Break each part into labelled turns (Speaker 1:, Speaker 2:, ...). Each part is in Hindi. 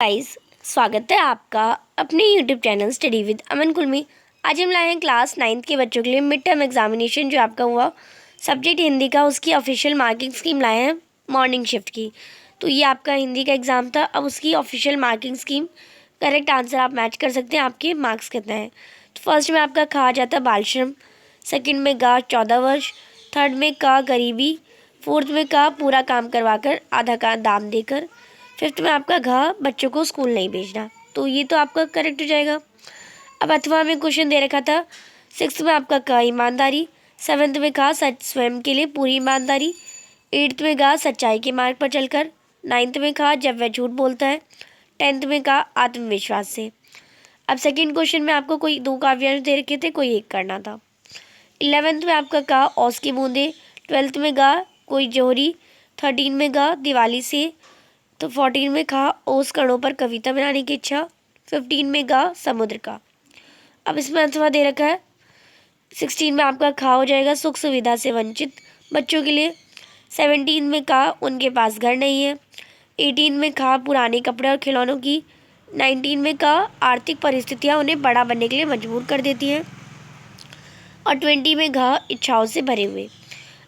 Speaker 1: गाइस, स्वागत है आपका अपने यूट्यूब चैनल स्टडी विद अमन कुल में। आज हम लाए हैं क्लास 9th के बच्चों के लिए मिड टर्म एग्जामिनेशन जो आपका हुआ सब्जेक्ट हिंदी का, उसकी ऑफिशियल मार्किंग स्कीम लाए हैं मॉर्निंग शिफ्ट की। तो ये आपका हिंदी का एग्ज़ाम था, अब उसकी official marking scheme, correct answer आप मैच कर सकते हैं, आपके मार्क्स कितने हैं। तो फर्स्ट में आपका खा जाता है बाल श्रम, सेकेंड में गा 14 वर्ष, थर्ड में का गरीबी, फोर्थ में का पूरा काम करवा कर आधा का दाम देकर, फिफ्थ में आपका घा बच्चों को स्कूल नहीं भेजना। तो ये तो आपका करेक्ट हो जाएगा। अब अथवा में क्वेश्चन दे रखा था, सिक्स्थ में आपका का ईमानदारी, सेवन्थ में का सच स्वयं के लिए पूरी ईमानदारी, एट्थ में गा सच्चाई के मार्ग पर चलकर, नाइन्थ में का जब वह झूठ बोलता है, टेंथ में का आत्मविश्वास से। अब सेकेंड क्वेश्चन में आपको कोई दो काव्यांश दे रखे थे, कोई एक करना था। 11th में आपका का औस की बूंदे, 12th में गा कोई जोहरी, 13 में गा दिवाली से, तो 14 में खा ओस कणों पर कविता बनाने की इच्छा, 15 में गा समुद्र का। अब इसमें अथवा दे रखा है, 16 में आपका खा हो जाएगा सुख सुविधा से वंचित बच्चों के लिए, 17 में का उनके पास घर नहीं है, 18 में खा पुराने कपड़े और खिलौनों की, 19 में का आर्थिक परिस्थितियाँ उन्हें बड़ा बनने के लिए मजबूर कर देती हैं, और 20 में घा इच्छाओं से भरे हुए।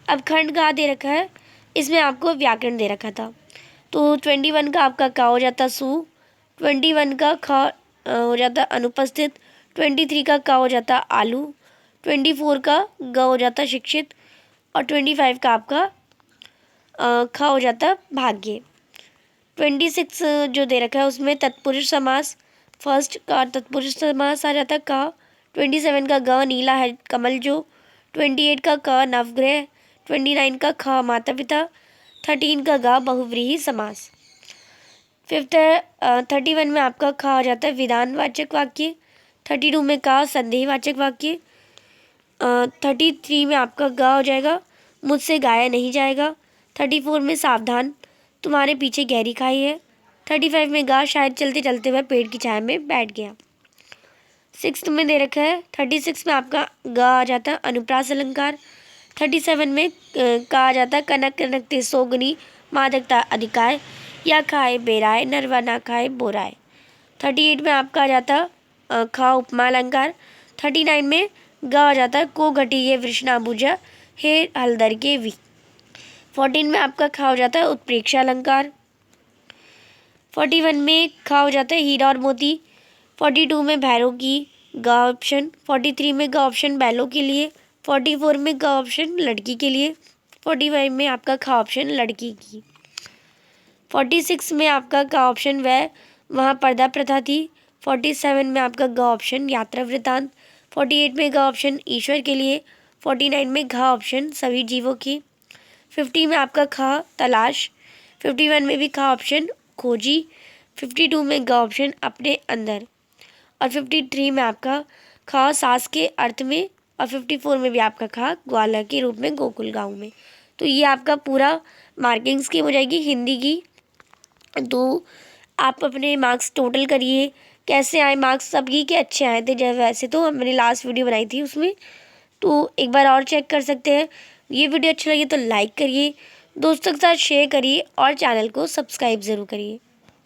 Speaker 1: अब खंड घा दे रखा है, इसमें आपको व्याकरण दे रखा था। तो 21 का आपका का हो जाता सु, 21 का खा हो जाता अनुपस्थित, 23 का हो जाता आलू, 24 का ग हो जाता शिक्षित, और 25 का आपका खा हो जाता भाग्य। 26 जो दे रखा है उसमें तत्पुरुष समास, फर्स्ट का तत्पुरुष समास आ जाता का, 27 का ग नीला है कमल जो, 28 का क नवग्रह, 29 का ख माता पिता, 13 का गा बहुव्रीहि समास। फिफ्थ 31 में आपका खा हो जाता है विधानवाचक वाक्य, 32 में का संदेहवाचक वाक्य, 33 में आपका गा हो जाएगा मुझसे गाया नहीं जाएगा, 34 में सावधान तुम्हारे पीछे गहरी खाई है, 35 में गा शायद चलते चलते वह पेड़ की छाया में बैठ गया। सिक्स्थ में दे रखा है 36 में आपका गा आ जाता है अनुप्रास अलंकार, 37 में कहा आ जाता है कनक कनकते सोगनी मादकता अधिकाय, या खाए बेराय नरवा ना खाए बोराय। 38 में आपका आ जाता खा उपमा अलंकार, 39 में गा आ जाता को घटी ये वृषणा बुझा हे हलदर के वी। 14 में आपका खा हो जाता है उत्प्रेक्षा अलंकार, 41 में खा हो जाता है हीरा और मोती, 42 में भैरव की गा ऑप्शन, 43 में गा ऑप्शन बैलों के लिए, 44 में गा ऑप्शन लड़की के लिए, 45 में आपका खा ऑप्शन लड़की की, 46 में आपका का ऑप्शन वहाँ पर्दा प्रथा थी, 47 में आपका गा ऑप्शन यात्रा वृतांत, 48 में गा ऑप्शन ईश्वर के लिए, 49 में घा ऑप्शन सभी जीवों की, 50 में आपका खा तलाश, 51 में भी खा ऑप्शन खोजी, 52 में गा ऑप्शन अपने अंदर, और 53 में आपका खा सास के अर्थ में, और 54 में भी आपका खा ग्वाला के रूप में गोकुल गाँव में। तो ये आपका पूरा मार्किंग स्कीम हो जाएगी हिंदी की। तो आप अपने मार्क्स टोटल करिए, कैसे आए मार्क्स, सबकी के अच्छे आए थे जब, वैसे तो मैंने लास्ट वीडियो बनाई थी उसमें, तो एक बार और चेक कर सकते हैं। ये वीडियो अच्छा लगे तो लाइक करिए, दोस्तों के साथ शेयर करिए, और चैनल को सब्सक्राइब ज़रूर करिए।